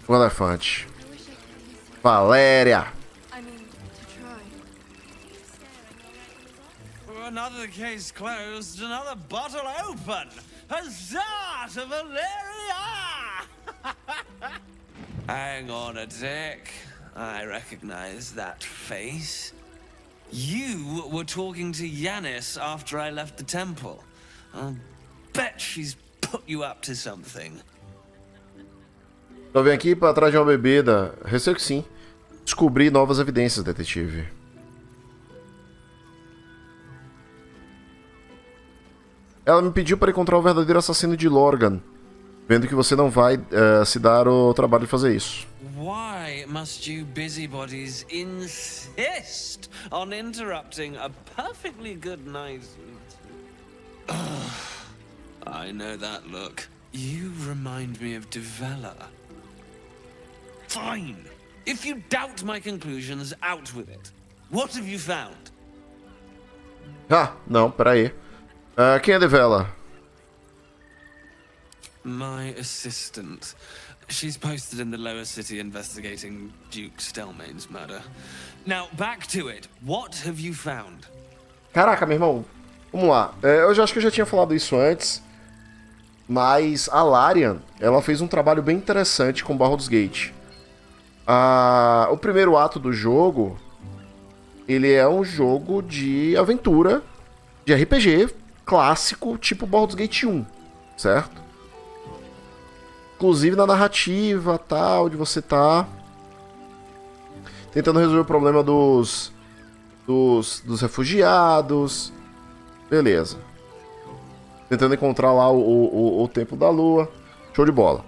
O elefante. Valéria. Another case closed, another bottle open. Huzzah to Valeria! Hang on a tick. I recognize that face. You were talking to Yanis after I left the temple. I'll bet she's put you up to something. Só vim aqui para trás de uma bebida. Receio que sim. Descobri novas evidências, detetive. Ela me pediu para encontrar o verdadeiro assassino de Lorgan, vendo que você não vai se dar o trabalho de fazer isso. Why must you busybodies insist on interrupting a perfectly good night? I know that look. You remind me of Devella. Fine. If you doubt my conclusions, out with it. What have you found? Ah, não, peraí. Quem é Devella? My assistant. She's posted in the lower city investigating Duke Stelmane's murder. Now, back to it. What have you found? Caraca, meu irmão. Vamos lá. Eu já acho que eu já tinha falado isso antes. Mas a Larian, ela fez um trabalho bem interessante com Baldur's Gate. O primeiro ato do jogo, ele é um jogo de aventura, de RPG clássico, tipo Baldur's Gate 1, certo? Inclusive na narrativa, tal, onde você tá tentando resolver o problema dos refugiados. Beleza. Tentando encontrar lá o Templo da Lua. Show de bola.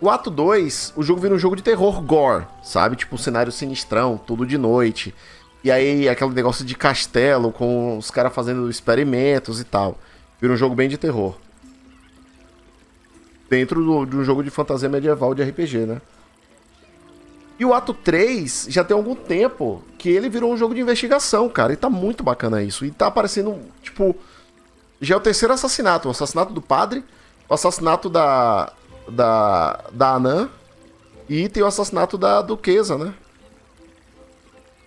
O ato 2, o jogo vira um jogo de terror gore, sabe? Tipo um cenário sinistrão, tudo de noite. E aí aquele negócio de castelo com os caras fazendo experimentos e tal. Vira um jogo bem de terror. Dentro de um jogo de fantasia medieval de RPG, né? E o ato 3 já tem algum tempo que ele virou um jogo de investigação, cara. E tá muito bacana isso. E tá aparecendo, tipo... Já é o terceiro assassinato. O assassinato do padre, o assassinato da Anã e tem o assassinato da duquesa, né?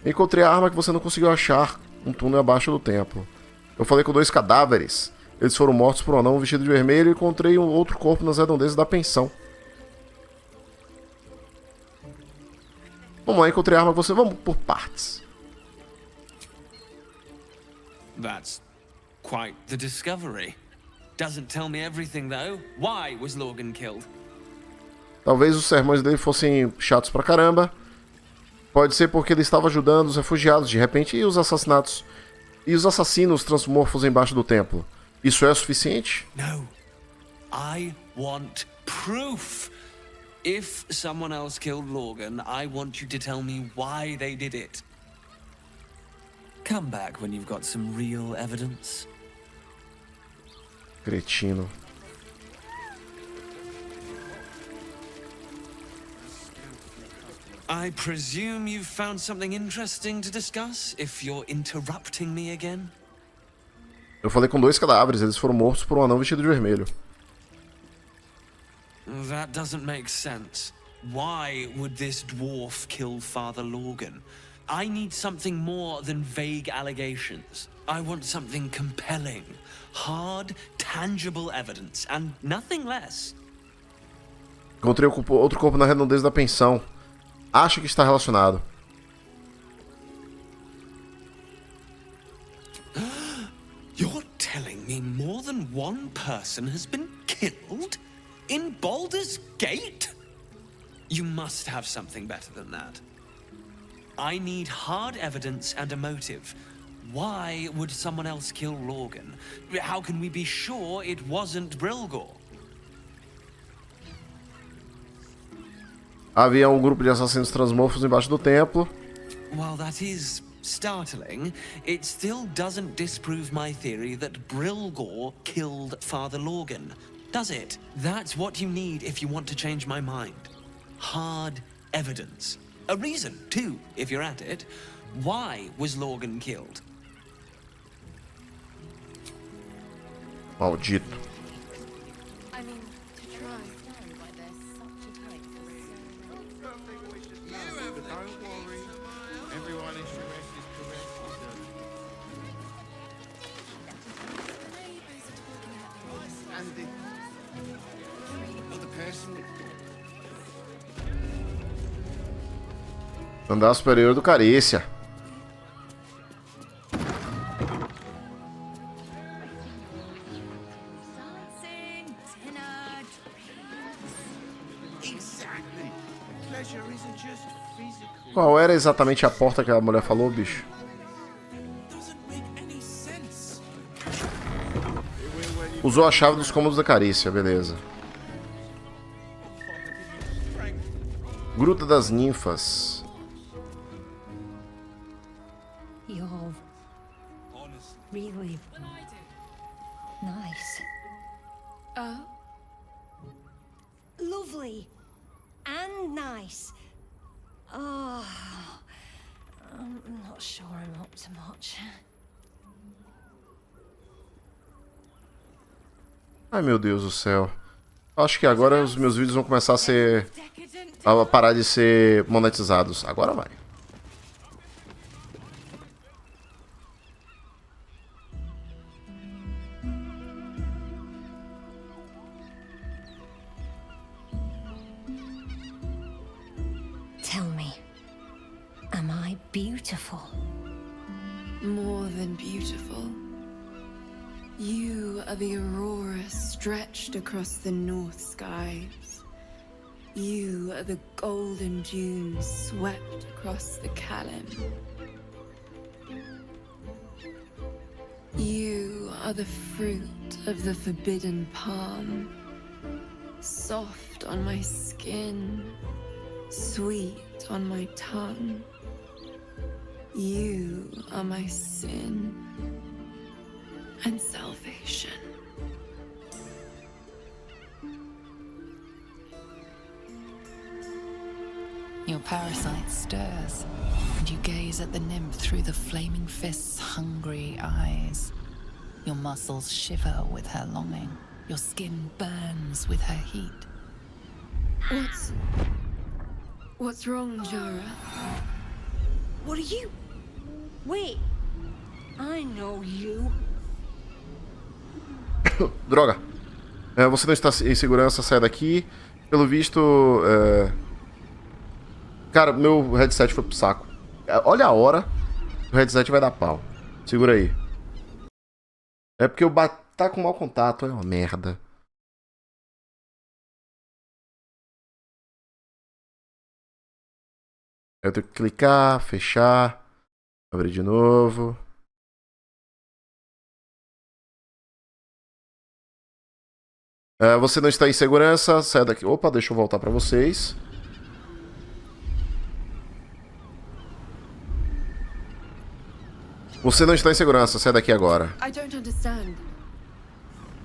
Encontrei a arma que você não conseguiu achar. Um túnel abaixo do templo. Eu falei com 2 cadáveres. Eles foram mortos por um anão vestido de vermelho e encontrei um outro corpo nas redondezas da pensão. Vamos lá, encontrei a arma que você... Vamos por partes. That's quite the discovery. Doesn't tell me everything though. Why was Lorgan killed? Talvez os sermões dele fossem chatos pra caramba. Pode ser porque ele estava ajudando os refugiados de repente e os assassinatos e os assassinos transmorfos embaixo do templo. Isso é suficiente? No. I want proof. If someone else killed Lorgan, I want you to tell me why they did it. Come back when you've got some real evidence. Cretino. I presume you've found something interesting to discuss, if you're interrupting me again? Eu falei com 2 cadáveres, eles foram mortos por um anão vestido de vermelho. That doesn't make sense. Why would this dwarf kill Father Lorgan? I need something more than vague allegations. I want something compelling, hard, tangible evidence, and nothing less. Encontrei outro corpo na redondeza da pensão. Acho que está relacionado. You're telling me more than one person has been killed in Baldur's Gate? You must have something better than that. I need hard evidence and a motive. Why would someone else kill Lorgan? How can we be sure it wasn't Brilgor? Havia um grupo de assassinos transmorfos embaixo do templo. While that is startling, it still doesn't disprove my theory that Brilgor killed Father Lorgan, does it? That's what you need if you want to change my mind. Hard evidence. A reason, too, if you're at it. Why was Lorgan killed? Maldito. I mean, to try. worry. Everyone is correct is correct. And the other person. Andar superior do Carícia. Exactly. Pleasure isn't just physical. Qual era exatamente a porta que a mulher falou, bicho? Doesn't make any sense. Usou a chave dos cômodos da Carícia, beleza. Gruta das Ninfas. You're really nice. Oh? Lovely and nice. Oh, I'm not sure I'm up to much. Ai, meu Deus do céu. Acho que agora os meus vídeos vão começar a ser... a parar de ser monetizados. Agora vai. Tell me, am I beautiful? More than beautiful. You are the aurora stretched across the north skies. You are the golden dunes swept across the Calym. You are the fruit of the forbidden palm, soft on my skin, sweet on my tongue. You are my sin and salvation. Your parasite stirs, and you gaze at the nymph through the flaming fist's hungry eyes. Your muscles shiver with her longing. Your skin burns with her heat. What's wrong, Jara? What are you? Wait, I know you. Droga. Você não está em segurança, sai daqui. Pelo visto... Cara, meu headset foi pro saco. Olha a hora. O headset vai dar pau. Segura aí. É porque eu tá com mau contato. É uma merda. Eu tenho que clicar, fechar, abrir de novo. Você não está em segurança, sai daqui. Opa, deixa eu voltar para vocês. Você não está em segurança, sai daqui agora. I don't understand.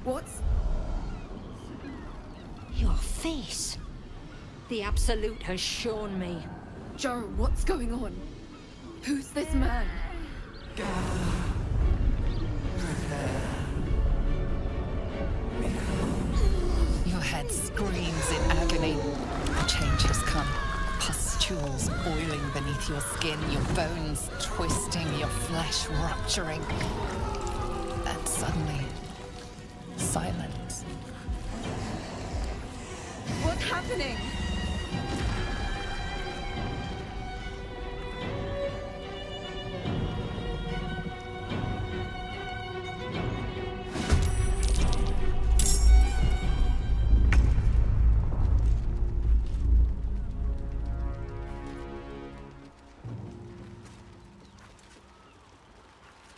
What's... Your face. The Absolute has shown me. Jara, what's going on? Who's this man? Your head screams in agony. The change has come. Pustules boiling beneath your skin, your bones twisting, your flesh rupturing. And suddenly, silence. What's happening?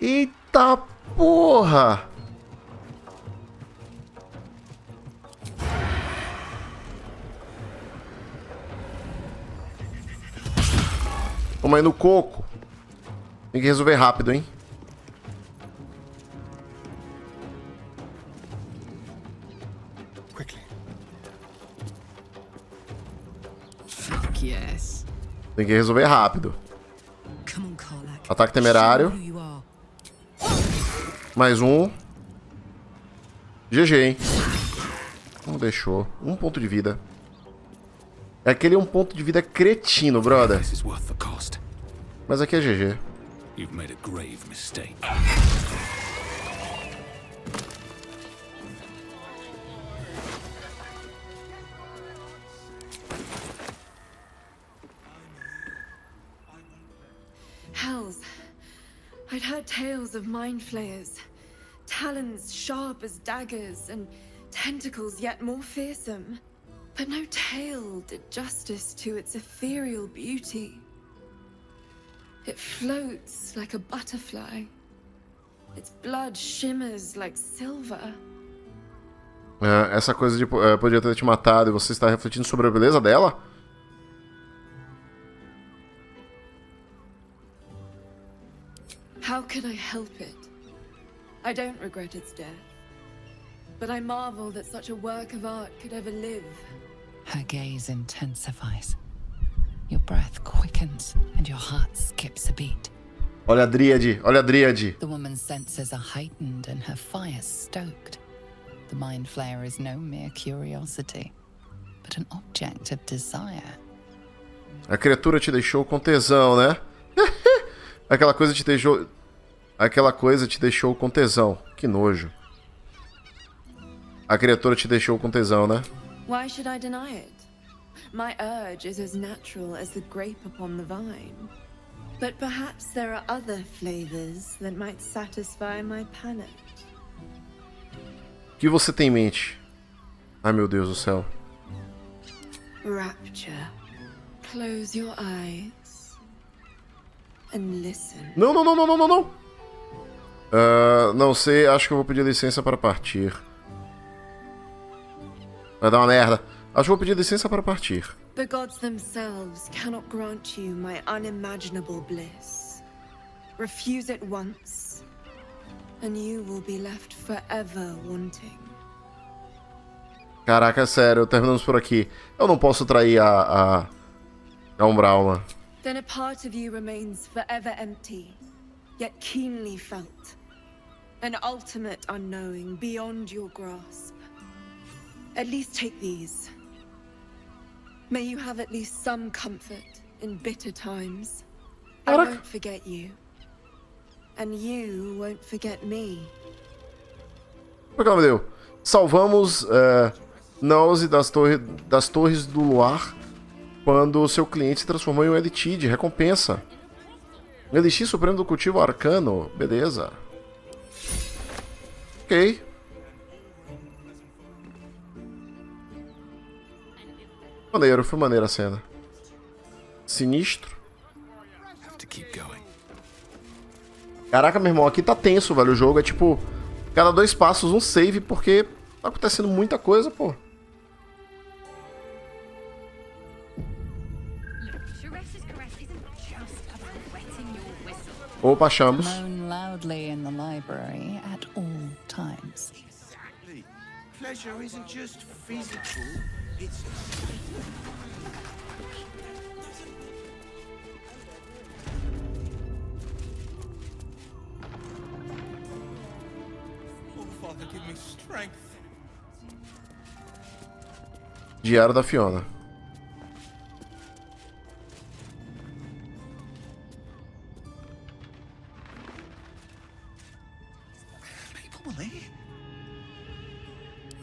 Eita porra! Toma aí no coco. Tem que resolver rápido, hein? Quickly. Fuck yes. Tem que resolver rápido. Come on, Karlach. Ataque temerário. Show me who you are. Mais um. GG, hein? Não deixou. Um ponto de vida. É aquele um ponto de vida cretino, brother. This is worth the cost. Mas aqui é GG. You've made a grave mistake. Hells. I'd heard tales of mind flayers. Talons sharp as daggers and tentacles yet more fearsome. But no tale did justice to its ethereal beauty. It floats like a butterfly. Its blood shimmers like silver. Essa coisa de podia ter te matado e você está refletindo sobre a beleza dela? How could I help it? I don't regret its death. But I marvel that such a work of art could ever live. Her gaze intensifies. Your breath quickens and your heart skips a beat. Olha a Driade, olha a Driade. The woman's senses are heightened and her fire stoked. The mind flayer is no mere curiosity, but an object of desire. A criatura te deixou com tesão, né? Aquela coisa te deixou com tesão. Que nojo. A criatura te deixou com tesão, né? Why should I deny it? My urge is as natural as the grape upon the vine. But perhaps there are other flavors that might satisfy my palate. O que você tem em mente? Ai, meu Deus do céu. Rapture. Close your eyes and listen. Não. Não sei, acho que eu vou pedir licença para partir. Vai dar uma merda. Acho que vou pedir licença para partir. The gods themselves cannot grant you my unimaginable bliss. Refuse it once, and you will be left forever wanting. Caraca, é sério, terminamos por aqui. Eu não posso trair a Umbral, mano. Then a part of you remains forever empty, yet keenly felt. An ultimate unknowing beyond your grasp. At least take these. May you have at least some comfort in bitter times. I won't forget you. And you won't forget me. Por que ela me deu? Salvamos Nose das Torres do Luar quando o seu cliente se transformou em um Elixir de recompensa. Elixir Supremo do Cultivo Arcano. Beleza. Ok. Maneiro, foi maneira a cena. Sinistro. Caraca, meu irmão, aqui tá tenso, velho. O jogo é tipo, cada 2 passos um save, porque tá acontecendo muita coisa, pô. Opa, achamos. Moan loudly in the library at all times. Exactly. Pleasure isn't just physical, it's... Oh, Father, give me strength. Diário da Fiona.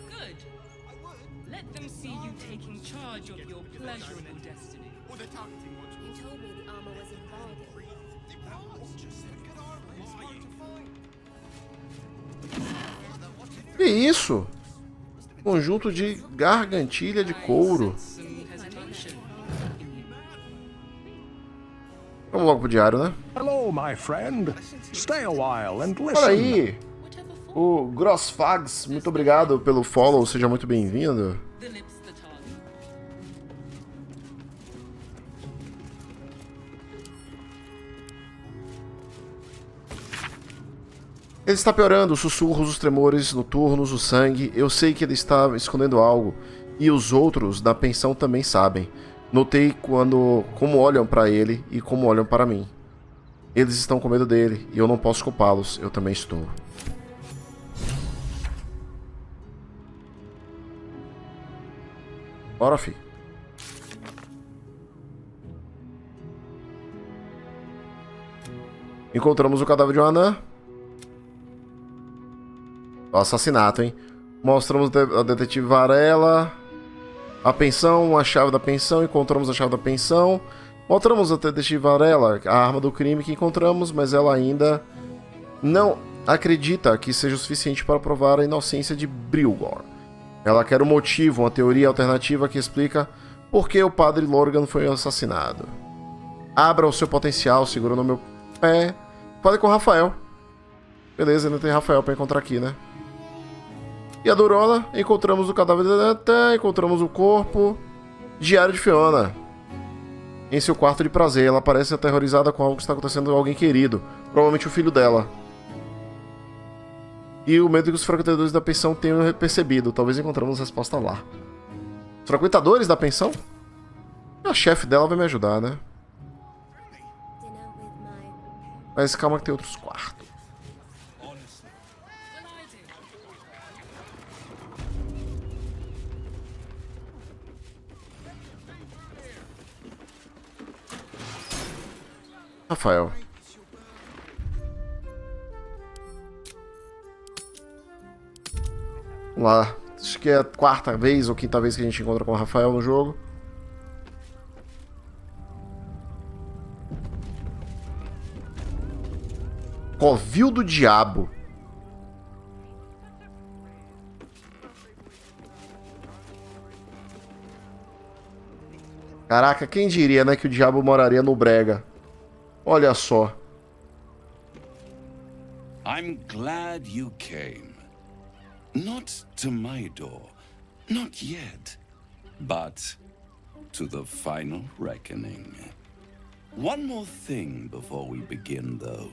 Good. Let them see you taking charge of your pleasure and destiny. You told me the armor was in bargain. Que isso? Conjunto de gargantilha de couro. Vamos logo pro diário, né? Hello, my friend. Stay a while and listen. Olha aí. O Grossfags, muito obrigado pelo follow, seja muito bem-vindo. The lips, the tongue. Ele está piorando, os sussurros, os tremores noturnos, o sangue. Eu sei que ele está escondendo algo. E os outros da pensão também sabem. Notei como olham para ele e como olham para mim. Eles estão com medo dele e eu não posso culpá-los. Eu também estou. Bora, fi. Encontramos o cadáver de uma anã. O assassinato, hein? Mostramos a detetive Varela. A pensão, a chave da pensão. Encontramos a chave da pensão. Mostramos a detetive Varela, a arma do crime que encontramos, mas ela ainda não acredita que seja o suficiente para provar a inocência de Brilgor. Ela quer um motivo, uma teoria alternativa que explica por que o padre Lorgan foi assassinado. Abra o seu potencial, segura no meu pé. Fale com o Rafael. Beleza, ainda tem Rafael para encontrar aqui, né? E a Durona, encontramos o cadáver da encontramos o corpo. Diário de Fiona. Em seu quarto de prazer, ela parece aterrorizada com algo que está acontecendo com alguém querido. Provavelmente o filho dela. E o medo que os frequentadores da pensão tenham percebido. Talvez encontremos a resposta lá. Os frequentadores da pensão? A chefe dela vai me ajudar, né? Mas calma que tem outros quartos. Rafael. Vamos lá. Acho que é a quarta vez ou quinta vez que a gente encontra com o Rafael no jogo. Covil do Diabo. Caraca, quem diria, né, que o diabo moraria no Brega? Olha só. I'm glad you came. Not to my door, not yet, but to the final reckoning. One more thing before we begin, though.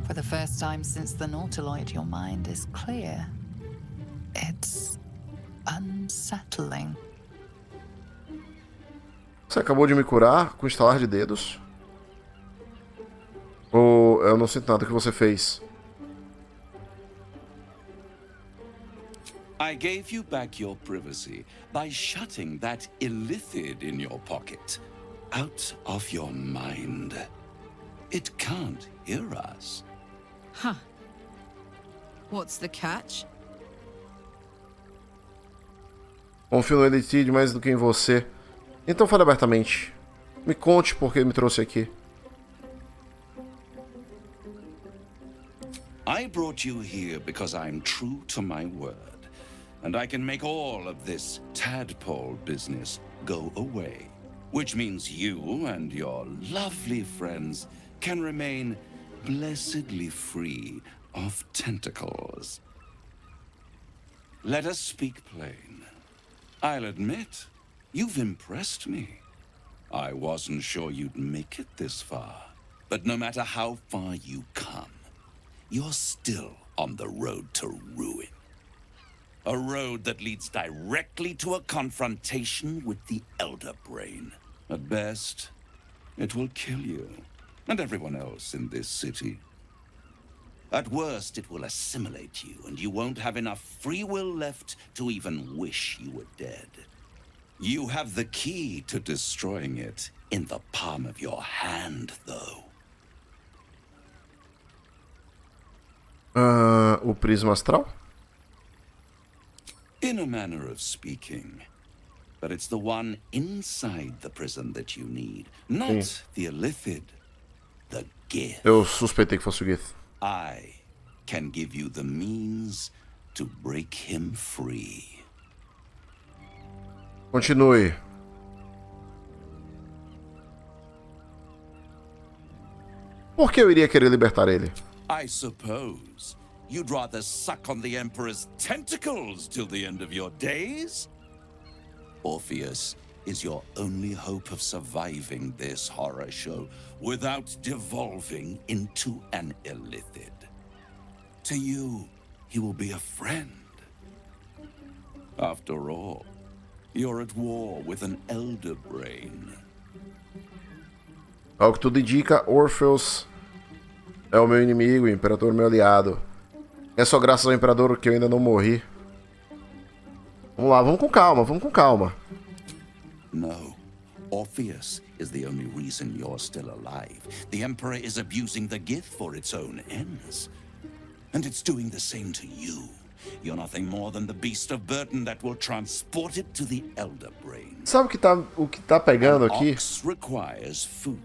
For the first time since the Nautiloid, your mind is clear. It's unsettling. Você acabou de me curar com estalar de dedos? Ou eu não sinto nada que você fez? I gave you back your privacy by shutting that illithid in your pocket out of your mind. It can't hear us. Huh. What's the catch? Confio no Elitide mais do que em você. Então fale abertamente. Me conte por que me trouxe aqui. I brought you here because I'm true to my word. And I can make all of this tadpole business go away. Which means you and your lovely friends can remain blessedly free of tentacles. Let us speak plain. I'll admit, you've impressed me. I wasn't sure you'd make it this far. But no matter how far you come, you're still on the road to ruin. A road that leads directly to a confrontation with the Elder Brain. At best, it will kill you. And everyone else in this city. At worst, it will assimilate you, and you won't have enough free will left to even wish you were dead. You have the key to destroying it in the palm of your hand, though. O prisma astral? In a manner of speaking. But it's the one inside the prison that you need, not the illithid. The gift. Eu suspeitei que fosse o Gith. I can give you the means to break him free. Continue. Por que eu iria querer libertar ele? I suppose you'd rather suck on the Emperor's tentacles till the end of your days? Orpheus is your only hope of surviving this horror show without devolving into an illithid. To you, he will be a friend. After all, you're at war with an elder brain. Ao que tudo indica, Orpheus é o meu inimigo, o Imperador meu aliado. É só graças ao Imperador que eu ainda não morri. Vamos lá, vamos com calma, vamos com calma. No. Orpheus is the only reason you're still alive. The Emperor is abusing the gift for its own ends. And it's doing the same to you. You're nothing more than the beast of burden that will transport it to the Elder Brain. Sabe o que tá pegando aqui? An ox requires food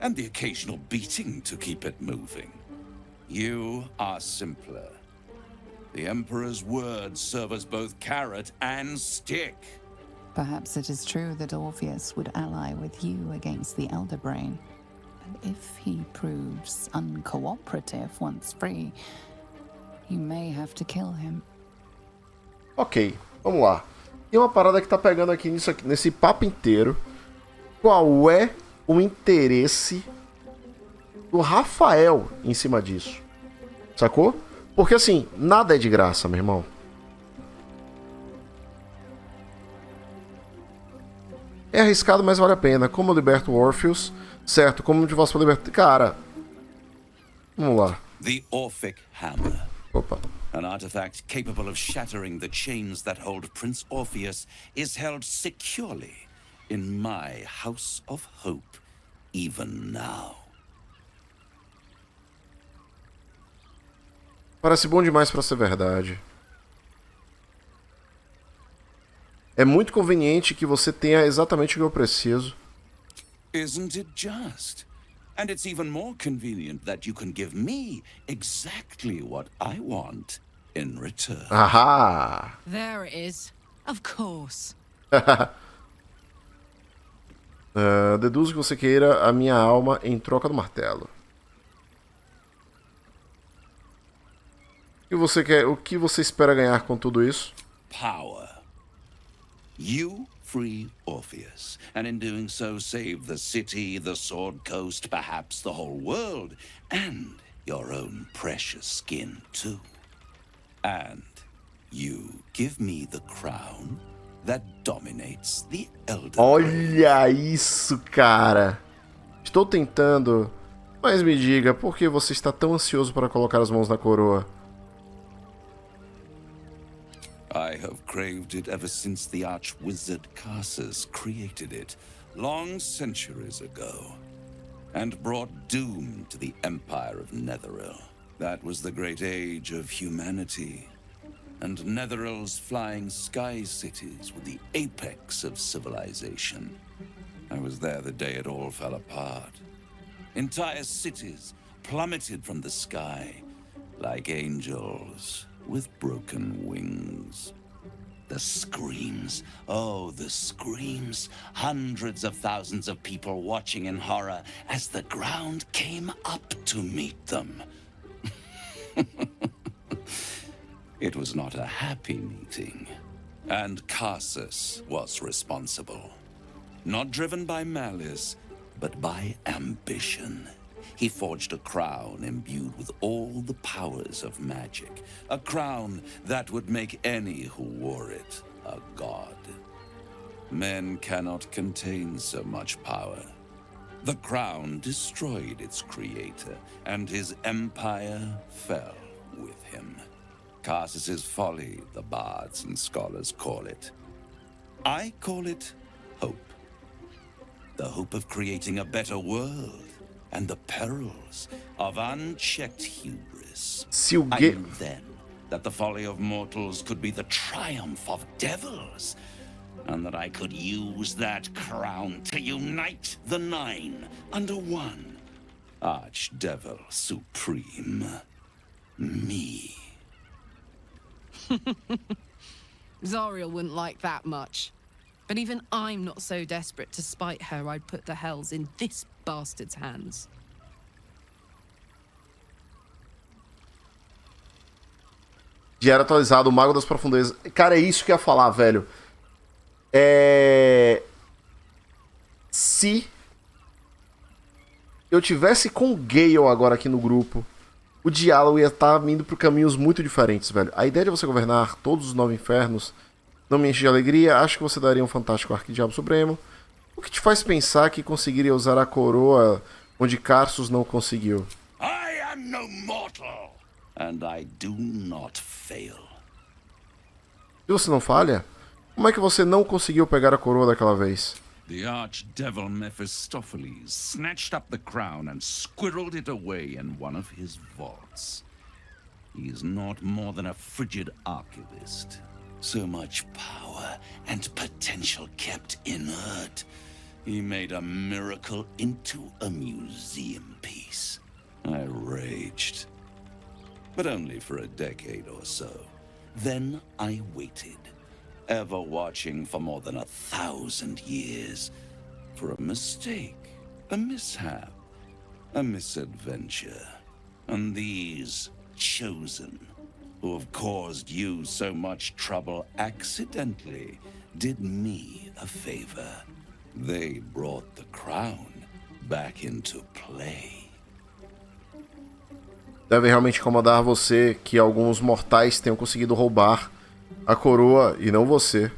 and the occasional beating to keep it moving. You are simpler. The Emperor's words serve as both carrot and stick. Perhaps it is true that Orpheus would ally with you against the Elder Brain. But if he proves uncooperative once free, you may have to kill him. Ok, vamos lá. Tem uma parada que tá pegando aqui, nesse papo inteiro. Qual é o interesse do Rafael em cima disso? Sacou? Porque assim, nada é de graça, meu irmão. É arriscado, mas vale a pena. Como eu liberto o Orpheus? Certo, como de vosso libertar... Cara, vamos lá. The Orphic Hammer. Opa. An artifact capable of shattering the chains that hold Prince Orpheus is held securely in my House of Hope, even now. Parece bom demais pra ser verdade. É muito conveniente que você tenha exatamente o que eu preciso. Isn't it just? And it's even more convenient that you can give me exactly what I want in return. Ahá! There it is. Of course. Deduzo que você queira a minha alma em troca do martelo. O que você espera ganhar com tudo isso? Power. You free Orpheus, and in doing so save the city, the Sword Coast, perhaps the whole world, and your own precious skin too. And you give me the crown that dominates the Elder Brain. Olha isso, cara! Estou tentando, mas me diga, por que você está tão ansioso para colocar as mãos na coroa? I have craved it ever since the arch-wizard Carsus created it, long centuries ago, and brought doom to the Empire of Netheril. That was the great age of humanity, and Netheril's flying sky cities were the apex of civilization. I was there the day it all fell apart. Entire cities plummeted from the sky, like angels with broken wings. The screams, oh, the screams. Hundreds of thousands of people watching in horror as the ground came up to meet them. It was not a happy meeting, and Carsus was responsible. Not driven by malice, but by ambition. He forged a crown imbued with all the powers of magic. A crown that would make any who wore it a god. Men cannot contain so much power. The crown destroyed its creator, and his empire fell with him. Carsus's folly, the bards and scholars call it. I call it hope. The hope of creating a better world. And the perils of unchecked hubris. I knew then that the folly of mortals could be the triumph of devils, and that I could use that crown to unite the Nine under one Archdevil Supreme. Me. Zariel wouldn't like that much. But even I'm not so desperate to spite her I'd put the hells in this bastard's hands. Diário atualizado, o Mago das Profundezas. Cara, é isso que eu ia falar, velho. Se eu tivesse com o Gale agora aqui no grupo, o diálogo ia estar indo por caminhos muito diferentes, velho. A ideia de você governar todos os 9 infernos não me enche de alegria. Acho que você daria um fantástico Arquidiabo Supremo. O que te faz pensar que conseguiria usar a coroa onde Carsus não conseguiu? I am no mortal, and I do not fail. Se você não falha, como é que você não conseguiu pegar a coroa daquela vez? The archdevil Mephistopheles snatched up the crown and squirreled it away in one of his vaults. He is not more than a frigid archivist. So much power and potential kept inert. He made a miracle into a museum piece. I raged. But only for a decade or so. Then I waited, ever watching for more than 1,000 years, for a mistake, a mishap, a misadventure. And these chosen, who have caused you so much trouble accidentally, did me a favor. They brought the crown back into play. Deve realmente incomodar você que alguns mortais tenham conseguido roubar a coroa e não você.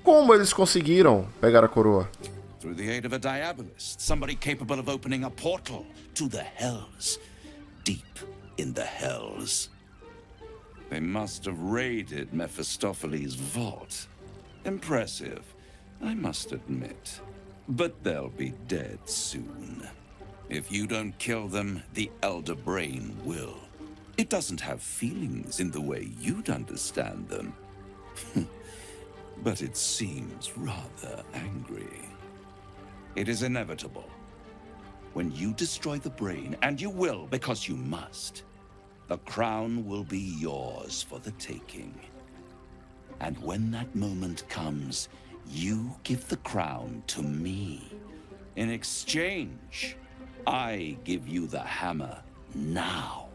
Como eles conseguiram pegar a coroa? Through the aid of a diabolist, somebody capable of opening a portal to the hells, deep in the hells. They must have raided Mephistopheles' vault. Impressive, I must admit. But they'll be dead soon. If you don't kill them, the Elder Brain will. It doesn't have feelings in the way you'd understand them. But it seems rather angry. It is inevitable. When you destroy the brain, and you will because you must, the crown will be yours for the taking. And when that moment comes, you give the crown to me. In exchange, I give you the hammer now.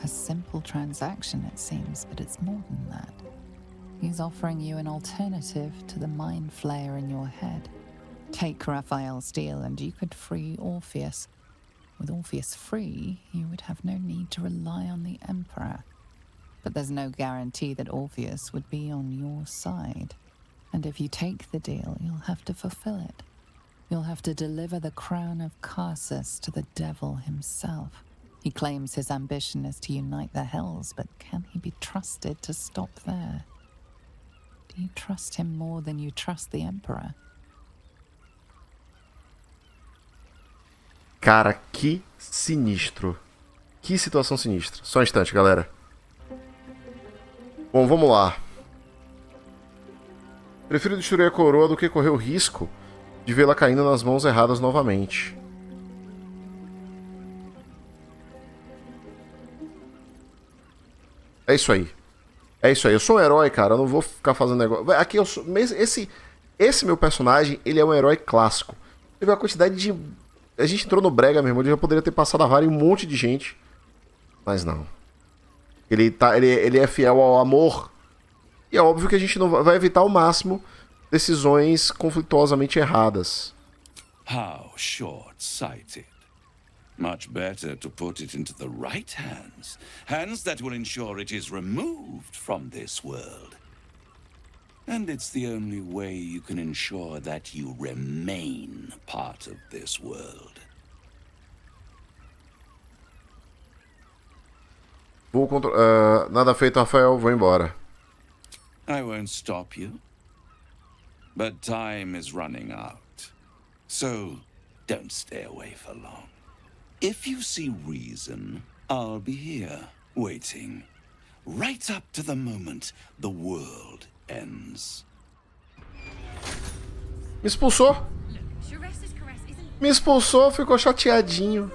A simple transaction, it seems, but it's more than that. He's offering you an alternative to the mind flayer in your head. Take Raphael's deal and you could free Orpheus. With Orpheus free, you would have no need to rely on the Emperor. But there's no guarantee that Orpheus would be on your side. And if you take the deal, you'll have to fulfill it. You'll have to deliver the crown of Carsus to the devil himself. He claims his ambition is to unite the hells, but can he be trusted to stop there? Do you trust him more than you trust the Emperor? Cara, que sinistro. Que situação sinistra. Só um instante, galera. Bom, vamos lá. Prefiro destruir a coroa do que correr o risco de vê-la caindo nas mãos erradas novamente. É isso aí. É isso aí. Eu sou um herói, cara. Eu não vou ficar fazendo negócio. Aqui eu sou... Esse meu personagem, ele é um herói clássico. Teve uma quantidade de... A gente entrou no brega, meu irmão. Ele já poderia ter passado a vara em um monte de gente. Mas não. Ele é fiel ao amor. E é óbvio que a gente não vai evitar ao máximo decisões conflituosamente erradas. How short-sighted. Much better to put it into the right hands. Hands that will ensure it is removed from this world. And it's the only way you can ensure that you remain part of this world. Nada feito, Rafael. Vou embora. I won't stop you. But time is running out. So, don't stay away for long. If you see reason, I'll be here, waiting. Right up to the moment the world ends. Me expulsou. Me expulsou, ficou chateadinho.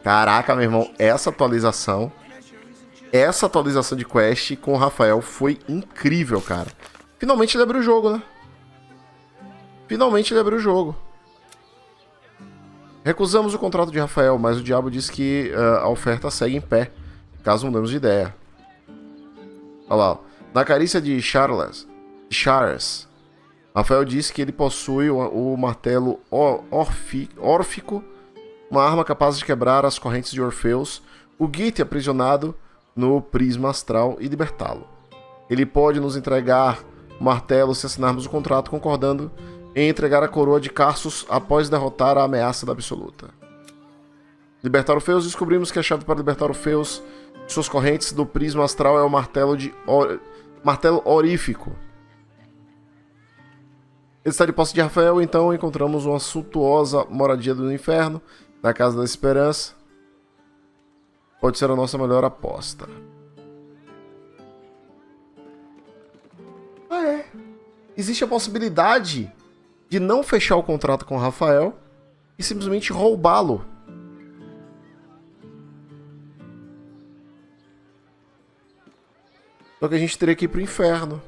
Caraca, meu irmão, essa atualização de quest com o Rafael foi incrível, cara. Finalmente ele abriu o jogo, né? Finalmente ele abriu o jogo. Recusamos o contrato de Rafael, mas o diabo disse que a oferta segue em pé, caso mudemos de ideia. Olha lá, ó. Na carícia de Charles, Rafael disse que ele possui o martelo órfico, uma arma capaz de quebrar as correntes de Orfeus, o Gate aprisionado, no prisma astral e libertá-lo. Ele pode nos entregar o martelo se assinarmos o contrato concordando em entregar a coroa de Carsus após derrotar a ameaça da absoluta. Libertar o Feus, descobrimos que a chave para libertar o Feus de suas correntes do prisma astral é o martelo orífico. Ele está de posse de Rafael, então encontramos uma suntuosa moradia do inferno, na Casa da Esperança. Pode ser a nossa melhor aposta. Ah, é. Existe a possibilidade de não fechar o contrato com o Rafael e simplesmente roubá-lo. Só que a gente teria que ir pro inferno.